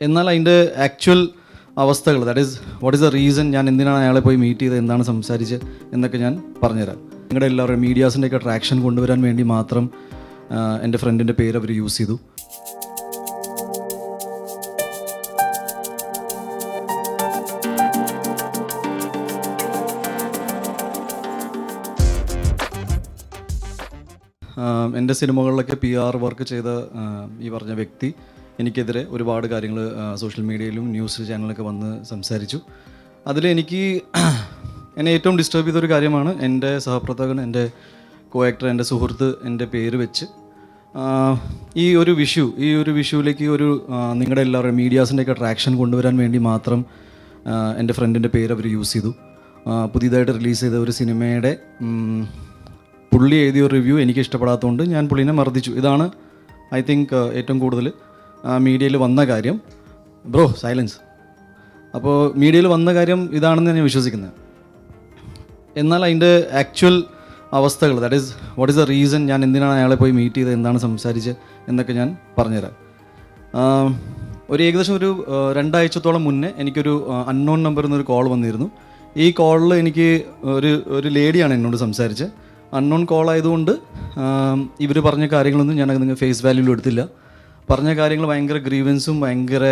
എന്നാൽ അതിൻ്റെ ആക്ച്വൽ അവസ്ഥകൾ, that is what is the reason, ഞാൻ എന്തിനാണ് അയാളെ പോയി മീറ്റ് ചെയ്തത്, എന്താണ് സംസാരിച്ചത് എന്നൊക്കെ ഞാൻ പറഞ്ഞുതരാം. നിങ്ങളുടെ എല്ലാവരും മീഡിയാസിൻ്റെയൊക്കെ ട്രാക്ഷൻ കൊണ്ടുവരാൻ വേണ്ടി മാത്രം എൻ്റെ ഫ്രണ്ടിൻ്റെ പേര് അവർ യൂസ് ചെയ്തു. എൻ്റെ സിനിമകളിലൊക്കെ PR വർക്ക് ചെയ്ത ഈ പറഞ്ഞ വ്യക്തി എനിക്കെതിരെ ഒരുപാട് കാര്യങ്ങൾ സോഷ്യൽ മീഡിയയിലും ന്യൂസ് ചാനലൊക്കെ വന്ന് സംസാരിച്ചു. അതിൽ എന്നെ ഏറ്റവും ഡിസ്റ്റർബ് ചെയ്തൊരു കാര്യമാണ് എൻ്റെ സഹപ്രവർത്തകൻ, എൻ്റെ കോ-ആക്ടർ, എൻ്റെ സുഹൃത്ത് എൻ്റെ പേര് വെച്ച് ഈ ഒരു വിഷുവിലേക്ക് ഒരു നിങ്ങളുടെ എല്ലാവരും മീഡിയാസിൻ്റെയൊക്കെ ട്രാക്ഷൻ കൊണ്ടുവരാൻ വേണ്ടി മാത്രം എൻ്റെ ഫ്രണ്ടിൻ്റെ പേര് അവർ യൂസ് ചെയ്തു. പുതിയതായിട്ട് റിലീസ് ചെയ്ത ഒരു സിനിമയുടെ പുള്ളി എഴുതിയ ഒരു റിവ്യൂ എനിക്ക് ഇഷ്ടപ്പെടാത്തതുകൊണ്ട് ഞാൻ പുള്ളീനെ മർദ്ദിച്ചു. ഇതാണ് ഐ തിങ്ക് ഏറ്റവും കൂടുതൽ മീഡിയയിൽ വന്ന കാര്യം. Bro silence. അപ്പോൾ മീഡിയയിൽ വന്ന കാര്യം ഇതാണെന്ന് ഞാൻ വിശ്വസിക്കുന്നത്. എന്നാൽ അതിൻ്റെ ആക്ച്വൽ അവസ്ഥകൾ, that is what is the reason, ഞാൻ എന്തിനാണ് അയാളെ പോയി മീറ്റ് ചെയ്തത്, എന്താണ് സംസാരിച്ചത് എന്നൊക്കെ ഞാൻ പറഞ്ഞുതരാം. ഏകദേശം ഒരു 2 ആഴ്ചത്തോളം മുന്നേ എനിക്കൊരു അൺനോൺ നമ്പറിൽ നിന്നൊരു കോൾ വന്നിരുന്നു. ഈ കോളിൽ എനിക്ക് ഒരു ലേഡിയാണ് എന്നോട് സംസാരിച്ചത്. അൺനോൺ കോൾ ആയതുകൊണ്ട് ഇവർ പറഞ്ഞ കാര്യങ്ങളൊന്നും ഞാൻ നിങ്ങൾ ഫേസ് വാല്യൂവിൽ എടുത്തില്ല. പറഞ്ഞ കാര്യങ്ങൾ ഭയങ്കര ഗ്രീവൻസും ഭയങ്കര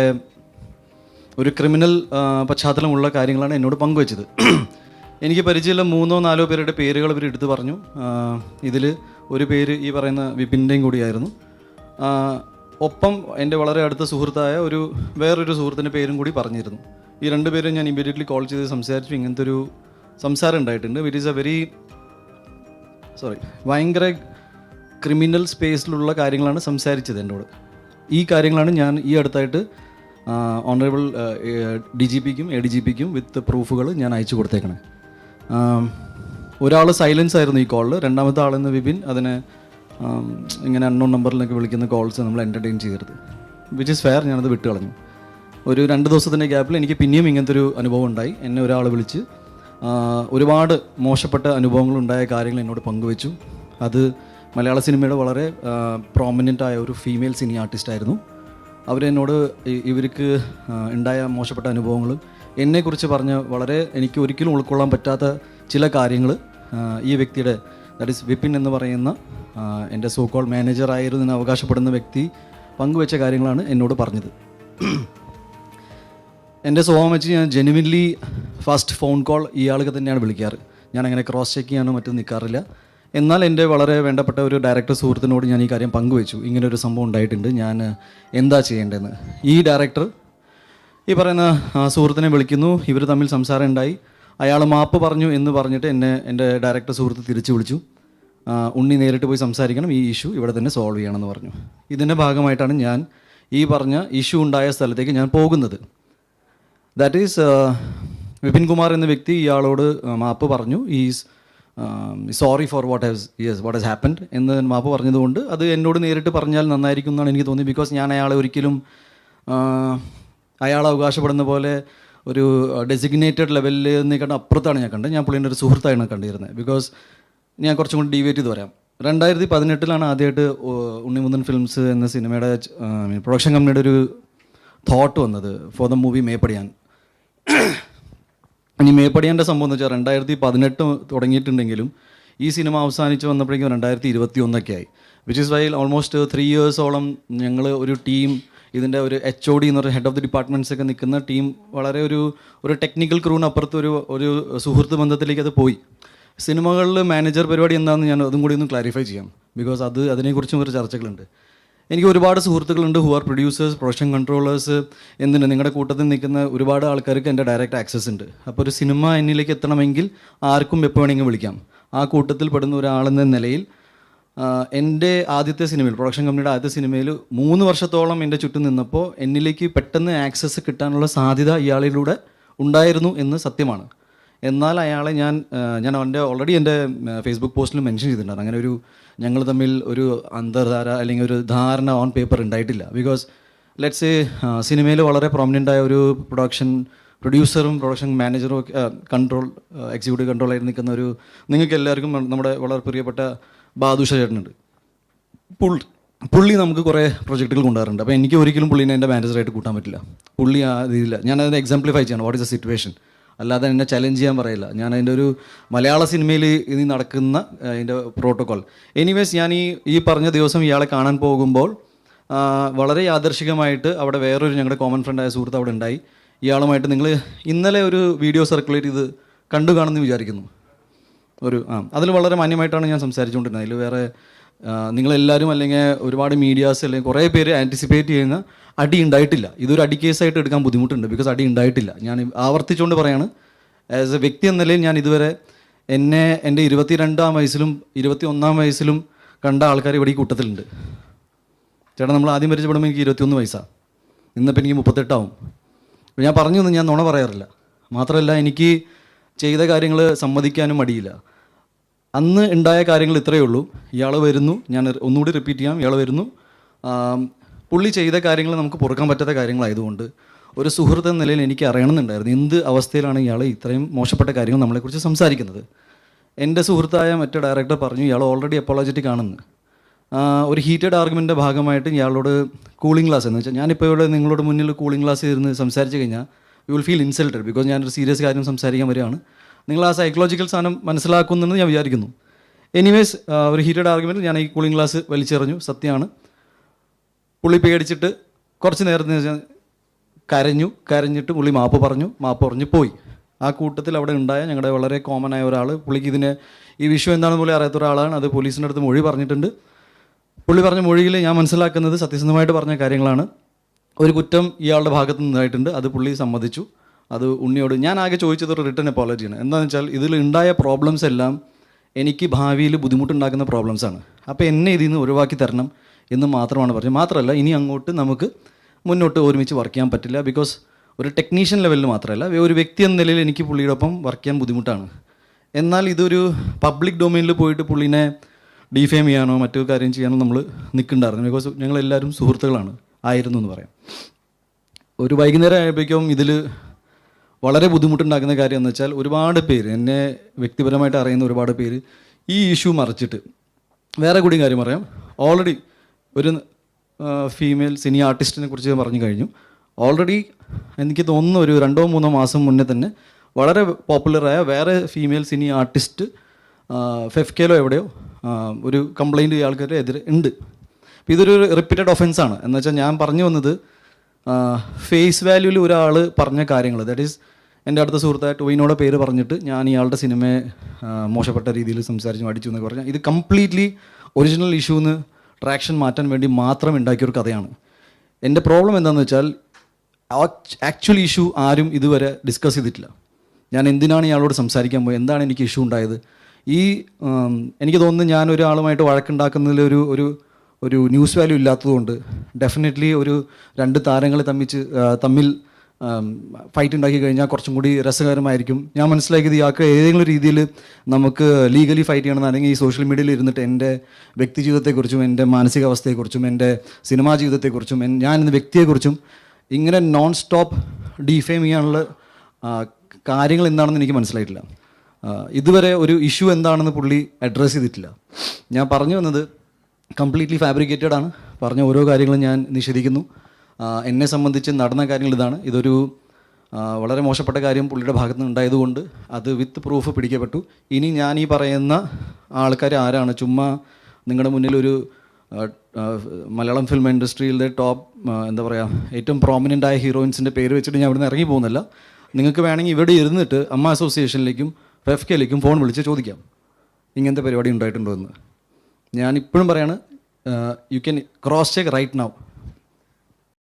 ഒരു ക്രിമിനൽ പശ്ചാത്തലമുള്ള കാര്യങ്ങളാണ് എന്നോട് പങ്കുവച്ചത്. എനിക്ക് പരിചയമുള്ള 3-4 പേരുടെ പേരുകൾ ഇവർ എടുത്ത് പറഞ്ഞു. ഇതിൽ ഒരു പേര് ഈ പറയുന്ന വിപിൻ്റെയും കൂടിയായിരുന്നു. ഒപ്പം എൻ്റെ വളരെ അടുത്ത സുഹൃത്തായ വേറൊരു സുഹൃത്തിൻ്റെ പേരും കൂടി പറഞ്ഞിരുന്നു. ഈ 2 പേരും ഞാൻ ഇമ്മീഡിയറ്റ്ലി കോൾ ചെയ്ത് സംസാരിച്ചു. ഇങ്ങനത്തെ ഒരു സംസാരം ഉണ്ടായിട്ടുണ്ട്. വിറ്റ് ഈസ് എ ഭയങ്കര ക്രിമിനൽ സ്പേസിലുള്ള കാര്യങ്ങളാണ് സംസാരിച്ചത് എന്നോട്. ഈ കാര്യങ്ങളാണ് ഞാൻ ഈ അടുത്തായിട്ട് ഓണറബിൾ DGPക്കും ADGPക്കും വിത്ത് പ്രൂഫുകൾ ഞാൻ അയച്ചു കൊടുത്തേക്കണേ. ഒരാൾ സൈലൻസ് ആയിരുന്നു ഈ കോളിൽ. രണ്ടാമത്തെ ആളെന്ന് വിപിൻ അതിനെ ഇങ്ങനെ അൺനോൺ നമ്പറിലൊക്കെ വിളിക്കുന്ന കോൾസ് നമ്മൾ എൻ്റർടൈൻ ചെയ്യരുത്. Which is fair. ഞാനത് വിട്ട് കളഞ്ഞു. ഒരു 2 ദിവസത്തിൻ്റെ ഗ്യാപ്പിൽ എനിക്ക് പിന്നെയും ഇങ്ങനത്തെ ഒരു അനുഭവം ഉണ്ടായി. എന്നെ ഒരാൾ വിളിച്ച് ഒരുപാട് മോശപ്പെട്ട അനുഭവങ്ങളുണ്ടായ കാര്യങ്ങൾ എന്നോട് പങ്കുവെച്ചു. അത് മലയാള സിനിമയുടെ വളരെ പ്രോമിനൻ്റ് ആയ ഒരു ഫീമെയിൽ സിനി ആർട്ടിസ്റ്റായിരുന്നു. അവരെന്നോട് ഇവർക്ക് ഉണ്ടായ മോശപ്പെട്ട അനുഭവങ്ങളും എന്നെക്കുറിച്ച് പറഞ്ഞ വളരെ എനിക്ക് ഒരിക്കലും ഉൾക്കൊള്ളാൻ പറ്റാത്ത ചില കാര്യങ്ങൾ ഈ വ്യക്തിയുടെ, ദാറ്റ് ഈസ് വിപിൻ എന്ന് പറയുന്ന എൻ്റെ സോ കോൾ മാനേജർ ആയിരുന്നു എന്ന് അവകാശപ്പെടുന്ന വ്യക്തി പങ്കുവെച്ച കാര്യങ്ങളാണ് എന്നോട് പറഞ്ഞത്. എൻ്റെ സ്വഭാവം വെച്ച് ഞാൻ ജെനുവിൻലി ഫസ്റ്റ് ഫോൺ കോൾ ഇയാൾക്ക് തന്നെയാണ് വിളിക്കാറ്. ഞാനങ്ങനെ ക്രോസ് ചെക്ക് ചെയ്യാനോ മറ്റും നിൽക്കാറില്ല. എന്നാൽ എൻ്റെ വളരെ വേണ്ടപ്പെട്ട ഒരു ഡയറക്ടർ സുഹൃത്തിനോട് ഞാൻ ഈ കാര്യം പങ്കുവെച്ചു. ഇങ്ങനൊരു സംഭവം ഉണ്ടായിട്ടുണ്ട്, ഞാൻ എന്താ ചെയ്യേണ്ടതെന്ന്. ഈ ഡയറക്ടർ ഈ പറയുന്ന സുഹൃത്തിനെ വിളിക്കുന്നു. ഇവർ തമ്മിൽ സംസാരം ഉണ്ടായി. അയാൾ മാപ്പ് പറഞ്ഞു എന്ന് പറഞ്ഞിട്ട് എൻ്റെ ഡയറക്ടർ സുഹൃത്ത് തിരിച്ചു വിളിച്ചു. ഉണ്ണി നേരിട്ട് പോയി സംസാരിക്കണം, ഈ ഇഷ്യൂ ഇവിടെ തന്നെ സോൾവ് ചെയ്യണമെന്ന് പറഞ്ഞു. ഇതിൻ്റെ ഭാഗമായിട്ടാണ് ഞാൻ ഈ പറഞ്ഞ ഇഷ്യൂ ഉണ്ടായ സ്ഥലത്തേക്ക് ഞാൻ പോകുന്നത്. ദാറ്റ് ഈസ് വിപിൻ കുമാർ എന്ന വ്യക്തി ഇയാളോട് മാപ്പ് പറഞ്ഞു. Is sorry for what has happened എന്ന് മാപ്പ് പറഞ്ഞതുകൊണ്ട് അത് എന്നോട് നേരിട്ട് പറഞ്ഞാൽ നന്നായിരിക്കും എന്നാണ് എനിക്ക് തോന്നി. ബിക്കോസ് ഞാൻ അയാളെ ഒരിക്കലും അയാൾ അവകാശപ്പെടുന്ന പോലെ ഒരു ഡെസിഗ്നേറ്റഡ് ലെവലിൽ നിൽക്കേണ്ട അപ്പുറത്താണ് ഞാൻ കണ്ടത്. ഞാൻ പുള്ളിൻ്റെ ഒരു സുഹൃത്തായാണ് കണ്ടിരുന്നത്. ബിക്കോസ് ഞാൻ കുറച്ചും കൂടി ഡീവേറ്റ് ചെയ്ത് പറയാം. 2018 ആദ്യമായിട്ട് ഉണ്ണിമുന്തൻ ഫിലിംസ് എന്ന സിനിമയുടെ പ്രൊഡക്ഷൻ കമ്പനിയുടെ ഒരു തോട്ട് വന്നത് ഫോർ ദ മൂവി മേപ്പടിയാൻ. ഇനി മേപ്പടിയാൻ്റെ സംഭവം എന്ന് വെച്ചാൽ 2018 തുടങ്ങിയിട്ടുണ്ടെങ്കിലും ഈ സിനിമ അവസാനിച്ച് വന്നപ്പോഴേക്കും 2021 ആയി. വിച്ച് ഈസ് വൈ ഓൾമോസ്റ്റ് 3 ഇയേഴ്സോളം ഞങ്ങൾ ഒരു ടീം, ഇതിൻ്റെ ഒരു HOD എന്ന് പറയുന്ന ഹെഡ് ഓഫ് ദി ഡിപ്പാർട്ട്മെൻറ്റ്സ് ഒക്കെ നിൽക്കുന്ന ടീം വളരെ ഒരു ടെക്നിക്കൽ ക്രൂവിനപ്പുറത്ത് ഒരു സുഹൃത്ത് ബന്ധത്തിലേക്ക് അത് പോയി. സിനിമകളിൽ മാനേജർ പരിപാടി എന്താണെന്ന് ഞാൻ അതും കൂടി ഒന്ന് ക്ലാരിഫൈ ചെയ്യാം. ബിക്കോസ് അതിനെക്കുറിച്ചും ഒരു ചർച്ചകളുണ്ട്. എനിക്ക് ഒരുപാട് സുഹൃത്തുക്കളുണ്ട് who are producers, production controllers, നിങ്ങളുടെ കൂട്ടത്തിൽ നിൽക്കുന്ന ഒരുപാട് ആൾക്കാർക്ക് എൻ്റെ ഡയറക്റ്റ് ആക്സസ് ഉണ്ട്. അപ്പോൾ ഒരു സിനിമ എന്നിലേക്ക് എത്തണമെങ്കിൽ ആർക്കും എപ്പോൾ വേണമെങ്കിൽ വിളിക്കാം. ആ കൂട്ടത്തിൽ പെടുന്ന ഒരാളെന്ന നിലയിൽ എൻ്റെ ആദ്യത്തെ സിനിമയിൽ, പ്രൊഡക്ഷൻ കമ്പനിയുടെ ആദ്യത്തെ സിനിമയിൽ 3 വർഷത്തോളം എൻ്റെ ചുറ്റും നിന്നപ്പോൾ എന്നിലേക്ക് പെട്ടെന്ന് ആക്സസ് കിട്ടാനുള്ള സാധ്യത ഇയാളിലൂടെ ഉണ്ടായിരുന്നു എന്ന് സത്യമാണ്. എന്നാൽ അയാളെ ഞാൻ ഓൾറെഡി എൻ്റെ ഫേസ്ബുക്ക് പോസ്റ്റിൽ മെൻഷൻ ചെയ്തിട്ടുണ്ടായിരുന്നു. അങ്ങനെ ഞങ്ങൾ തമ്മിൽ ഒരു അന്തർധാര അല്ലെങ്കിൽ ഒരു ധാരണ ഓൺ പേപ്പർ ഉണ്ടായിട്ടില്ല. ബിക്കോസ് ലെറ്റ്സ് സിനിമയിൽ വളരെ പ്രോമിനൻ്റ് ആയ ഒരു പ്രൊഡ്യൂസറും പ്രൊഡക്ഷൻ മാനേജറും എക്സിക്യൂട്ടീവ് കൺട്രോളായി നിൽക്കുന്ന നിങ്ങൾക്ക് എല്ലാവർക്കും നമ്മുടെ വളരെ പ്രിയപ്പെട്ട ബാദുഷ ചേട്ടനുണ്ട്. പുള്ളി നമുക്ക് കുറേ പ്രൊജക്റ്റുകൾ കൊണ്ടുവരാറുണ്ട്. അപ്പോൾ എനിക്ക് ഒരിക്കലും പുള്ളിനെ എൻ്റെ മാനേജറായിട്ട് കൂട്ടാൻ പറ്റില്ല. പുള്ളി ആ രീതിയില്ല. ഞാനത് എക്സാംപ്ലിഫൈ ചെയ്യണം, വാട്ട് ഇസ് എ സിറ്റുവേഷൻ. അല്ലാതെ എന്നെ ചലഞ്ച് ചെയ്യാൻ പറയില്ല. ഞാൻ അതിൻ്റെ ഒരു മലയാള സിനിമയിൽ ഇനി നടക്കുന്ന അതിൻ്റെ പ്രോട്ടോക്കോൾ. എനിവേസ് ഞാൻ ഈ പറഞ്ഞ ദിവസം ഇയാളെ കാണാൻ പോകുമ്പോൾ വളരെ യാദർശികമായിട്ട് അവിടെ വേറൊരു ഞങ്ങളുടെ കോമൺ ഫ്രണ്ടായ സുഹൃത്ത് അവിടെ ഉണ്ടായി. ഇയാളുമായിട്ട് നിങ്ങൾ ഇന്നലെ ഒരു വീഡിയോ സർക്കുലേറ്റ് ചെയ്ത് കണ്ടു കാണുമെന്ന് വിചാരിക്കുന്നു. അതിൽ വളരെ മാന്യമായിട്ടാണ് ഞാൻ സംസാരിച്ചുകൊണ്ടിരുന്നത്. അതിൽ വേറെ നിങ്ങളെല്ലാവരും അല്ലെങ്കിൽ ഒരുപാട് മീഡിയാസ് അല്ലെങ്കിൽ കുറേ പേര് ആൻറ്റിസിപ്പേറ്റ് ചെയ്യുന്ന അടി ഉണ്ടായിട്ടില്ല. ഇതൊരു അടി കേസായിട്ട് എടുക്കാൻ ബുദ്ധിമുട്ടുണ്ട്, ബിക്കോസ് അടി ഉണ്ടായിട്ടില്ല. ഞാൻ ആവർത്തിച്ചുകൊണ്ട് പറയാണ്, ആസ് എ വ്യക്തി എന്ന നിലയിൽ ഞാൻ ഇതുവരെ എന്നെ എൻ്റെ 22-ാം വയസ്സിലും 21-ാം വയസ്സിലും കണ്ട ആൾക്കാർ ഇവിടെ ഈ കൂട്ടത്തിലുണ്ട്. ചേട്ടാ, നമ്മൾ ആദ്യം പരിചയപ്പെടുമ്പോൾ എനിക്ക് 21 വയസ്സാണ്, ഇന്നിപ്പോൾ എനിക്ക് 38 ഞാൻ പറഞ്ഞു എന്ന് ഞാൻ നുണ പറയാറില്ല. മാത്രമല്ല, എനിക്ക് ചെയ്ത കാര്യങ്ങൾ സമ്മതിക്കാനും മടിയില്ല. അന്ന് ഉണ്ടായ കാര്യങ്ങൾ ഇത്രയേ ഉള്ളൂ. ഇയാൾ വരുന്നു, ഞാൻ ഒന്നുകൂടി റിപ്പീറ്റ് ചെയ്യാം, ഇയാൾ വരുന്നു. പുള്ളി ചെയ്ത കാര്യങ്ങൾ നമുക്ക് പൊറുക്കാൻ പറ്റാത്ത കാര്യങ്ങളായതുകൊണ്ട് ഒരു സുഹൃത്ത് എന്ന നിലയിൽ എനിക്ക് അറിയണമെന്നുണ്ടായിരുന്നു എന്ത് അവസ്ഥയിലാണ് ഇയാൾ ഇത്രയും മോശപ്പെട്ട കാര്യങ്ങൾ നമ്മളെക്കുറിച്ച് സംസാരിക്കുന്നത്. എൻ്റെ സുഹൃത്തായ മറ്റേ ഡയറക്ടർ പറഞ്ഞു ഇയാൾ ഓൾറെഡി അപ്പോളജറ്റിക് ആണെന്ന്. ഒരു ഹീറ്റഡ് ആർഗ്യുമെൻ്റിൻ്റെ ഭാഗമായിട്ട് ഇയാളോട് കൂളിംഗ് ഗ്ലാസ് എന്ന് വെച്ചാൽ ഞാനിപ്പോൾ ഇവിടെ നിങ്ങളോട് മുന്നിൽ കൂളിംഗ് ഗ്ലാസ് ഇരുന്ന് സംസാരിച്ച് കഴിഞ്ഞാൽ you will feel insulted, because ഞാനൊരു സീരിയസ് കാര്യം സംസാരിക്കാൻ വരികയാണ്. നിങ്ങൾ ആ സൈക്കോളജിക്കൽ സാധനം മനസ്സിലാക്കുന്നെന്ന് ഞാൻ വിചാരിക്കുന്നു. എനിവേസ്, ഒരു ഹീറ്റഡ് ആർഗ്യുമെൻറ്റ് ഞാൻ ഈ കൂളിംഗ് ഗ്ലാസ് വലിച്ചെറിഞ്ഞു. സത്യമാണ്. പുള്ളി പേടിച്ചിട്ട് കുറച്ച് നേരത്തിന് കരഞ്ഞിട്ട് പുള്ളി മാപ്പ് പറഞ്ഞ് പോയി. ആ കൂട്ടത്തിൽ അവിടെ ഉണ്ടായ ഞങ്ങളുടെ വളരെ കോമൺ ആയ ഒരാൾ, പുള്ളിക്ക് ഈ വിഷയം എന്താണെന്ന് പോലും അറിയാത്ത ഒരാളാണ്. അത് പോലീസിൻ്റെ അടുത്ത് മൊഴി പറഞ്ഞിട്ടുണ്ട്. പുള്ളി പറഞ്ഞ മൊഴിയിൽ ഞാൻ മനസ്സിലാക്കുന്നത് സത്യസന്ധമായിട്ട് പറഞ്ഞ കാര്യങ്ങളാണ്. ഒരു കുറ്റം ഇയാളുടെ ഭാഗത്തു നിന്നായിട്ടുണ്ട്, അത് പുള്ളി സമ്മതിച്ചു. അത് ഉണ്ണിയോട് ഞാൻ ആകെ ചോദിച്ചത് ഒരു റിട്ടേൺ അപ്പോളജിയാണ്. എന്താണെന്ന് വെച്ചാൽ ഇതിൽ ഉണ്ടായ പ്രോബ്ലംസ് എല്ലാം എനിക്ക് ഭാവിയിൽ ബുദ്ധിമുട്ടുണ്ടാക്കുന്ന പ്രോബ്ലംസാണ്. അപ്പോൾ എന്നെ ഇതിൽ നിന്ന് ഒഴിവാക്കി തരണം എന്ന് മാത്രമാണ് പറഞ്ഞത്. മാത്രമല്ല, ഇനി അങ്ങോട്ട് നമുക്ക് മുന്നോട്ട് ഒരുമിച്ച് വർക്ക് ചെയ്യാൻ പറ്റില്ല, ബിക്കോസ് ഒരു ടെക്നീഷ്യൻ ലെവലിൽ മാത്രമല്ല ഒരു വ്യക്തി എന്ന നിലയിൽ എനിക്ക് പുള്ളിയോടൊപ്പം വർക്ക് ചെയ്യാൻ ബുദ്ധിമുട്ടാണ്. എന്നാൽ ഇതൊരു പബ്ലിക് ഡൊമൈനിൽ പോയിട്ട് പുള്ളിനെ ഡിഫെയിം ചെയ്യാനോ മറ്റു കാര്യം ചെയ്യാനോ നമ്മൾ നിൽക്കുന്നുണ്ടായിരുന്നു, ബിക്കോസ് ഞങ്ങളെല്ലാവരും സുഹൃത്തുക്കളാണ് ആയിരുന്നു എന്ന് പറയാം. ഒരു വൈകുന്നേരം ആയപ്പോഴേക്കും ഇതിൽ വളരെ ബുദ്ധിമുട്ടുണ്ടാക്കുന്ന കാര്യം എന്ന് വെച്ചാൽ ഒരുപാട് പേര്, എന്നെ വ്യക്തിപരമായിട്ട് അറിയുന്ന ഒരുപാട് പേര് ഈ ഇഷ്യൂ മറിച്ചിട്ട് വേറെ കൂടി കാര്യം പറയാം. ഓൾറെഡി ഒരു ഫീമെയിൽ സിനി ആർട്ടിസ്റ്റിനെ കുറിച്ച് പറഞ്ഞു കഴിഞ്ഞു. ഓൾറെഡി എനിക്ക് തോന്നുന്നു ഒരു 2-3 മാസം മുന്നേ തന്നെ വളരെ പോപ്പുലറായ വേറെ ഫീമെയിൽ സിനി ആർട്ടിസ്റ്റ് ഫെഫ്കേലോ എവിടെയോ ഒരു കംപ്ലയിൻറ്റ് ഇയാൾക്കെതിരെ എതിരെ ഉണ്ട്. അപ്പോൾ ഇതൊരു റിപ്പീറ്റഡ് ഒഫൻസാണ്. എന്ന് വെച്ചാൽ ഞാൻ പറഞ്ഞു വന്നത് ഫേസ് വാല്യൂവിൽ ഒരാൾ പറഞ്ഞ കാര്യങ്ങൾ, ദാറ്റ് ഈസ് എൻ്റെ അടുത്ത സുഹൃത്തായ ടോയിനോടെ പേര് പറഞ്ഞിട്ട് ഞാൻ ഇയാളുടെ സിനിമയെ മോശപ്പെട്ട രീതിയിൽ സംസാരിച്ചു അടിച്ചു എന്നൊക്കെ പറഞ്ഞാൽ ഇത് കംപ്ലീറ്റ്ലി ഒറിജിനൽ ഇഷ്യൂന്ന് ട്രാക്ഷൻ മാറ്റാൻ വേണ്ടി മാത്രം ഉണ്ടാക്കിയൊരു കഥയാണ്. എൻ്റെ പ്രോബ്ലം എന്താണെന്ന് വെച്ചാൽ ആക്ച്വൽ ഇഷ്യൂ ആരും ഇതുവരെ ഡിസ്കസ് ചെയ്തിട്ടില്ല. ഞാൻ എന്തിനാണ് ഇയാളോട് സംസാരിക്കാൻ പോയത്, എന്താണ് എനിക്ക് ഇഷ്യൂ ഉണ്ടായത്. എനിക്ക് തോന്നുന്നു ഞാൻ ഒരാളുമായിട്ട് വഴക്കുണ്ടാക്കുന്നതിൽ ഒരു ന്യൂസ് വാല്യൂ ഇല്ലാത്തതുകൊണ്ട് ഡെഫിനറ്റ്ലി ഒരു 2 താരങ്ങൾ തമ്മിൽ ഫൈറ്റ് ഉണ്ടാക്കി കഴിഞ്ഞാൽ കുറച്ചും കൂടി രസകരമായിരിക്കും. ഞാൻ മനസ്സിലാക്കിയത് ഇയാൾക്ക് ഏതെങ്കിലും രീതിയിൽ നമുക്ക് ലീഗലി ഫൈറ്റ് ചെയ്യണമെന്ന്, അല്ലെങ്കിൽ ഈ സോഷ്യൽ മീഡിയയിൽ ഇരുന്നിട്ട് എൻ്റെ വ്യക്തി ജീവിതത്തെക്കുറിച്ചും എൻ്റെ മാനസികാവസ്ഥയെക്കുറിച്ചും എൻ്റെ സിനിമാ ജീവിതത്തെക്കുറിച്ചും ഞാൻ എന്ന വ്യക്തിയെക്കുറിച്ചും ഇങ്ങനെ നോൺ സ്റ്റോപ്പ് ഡിഫെയിം ചെയ്യാനുള്ള കാര്യങ്ങൾ എന്താണെന്ന് എനിക്ക് മനസ്സിലായിട്ടില്ല. ഇതുവരെ ഒരു ഇഷ്യൂ എന്താണെന്ന് പുള്ളി അഡ്രസ്സ് ചെയ്തിട്ടില്ല. ഞാൻ പറഞ്ഞു വന്നത് കംപ്ലീറ്റ്ലി ഫാബ്രിക്കേറ്റഡ് ആണ്. പറഞ്ഞ ഓരോ കാര്യങ്ങളും ഞാൻ നിഷേധിക്കുന്നു. എന്നെ സംബന്ധിച്ച് നടന്ന കാര്യങ്ങൾ ഇതാണ്. ഇതൊരു വളരെ മോശപ്പെട്ട കാര്യം പുള്ളിയുടെ ഭാഗത്ത് നിന്ന് ഉണ്ടായതുകൊണ്ട് അത് വിത്ത് പ്രൂഫ് പിടിക്കപ്പെട്ടു. ഇനി ഞാൻ ഈ പറയുന്ന ആൾക്കാർ ആരാണ്, ചുമ്മാ നിങ്ങളുടെ മുന്നിൽ ഒരു മലയാളം ഫിലിം ഇൻഡസ്ട്രിയിലെ ടോപ്പ് എന്താ പറയുക ഏറ്റവും പ്രോമിനൻ്റ് ആയ ഹീറോയിൻസിൻ്റെ പേര് വെച്ചിട്ട് ഞാൻ ഇവിടുന്ന് ഇറങ്ങി പോകുന്നില്ല. നിങ്ങൾക്ക് വേണമെങ്കിൽ ഇവിടെ ഇരുന്നിട്ട് അമ്മ അസോസിയേഷനിലേക്കും ഫെഫ്കയിലേക്കും ഫോൺ വിളിച്ച് ചോദിക്കാം ഇങ്ങനത്തെ പരിപാടി ഉണ്ടായിട്ടുണ്ടോ എന്ന്. ഞാൻ ഇപ്പോഴും പറയാണ്, you can cross check right now.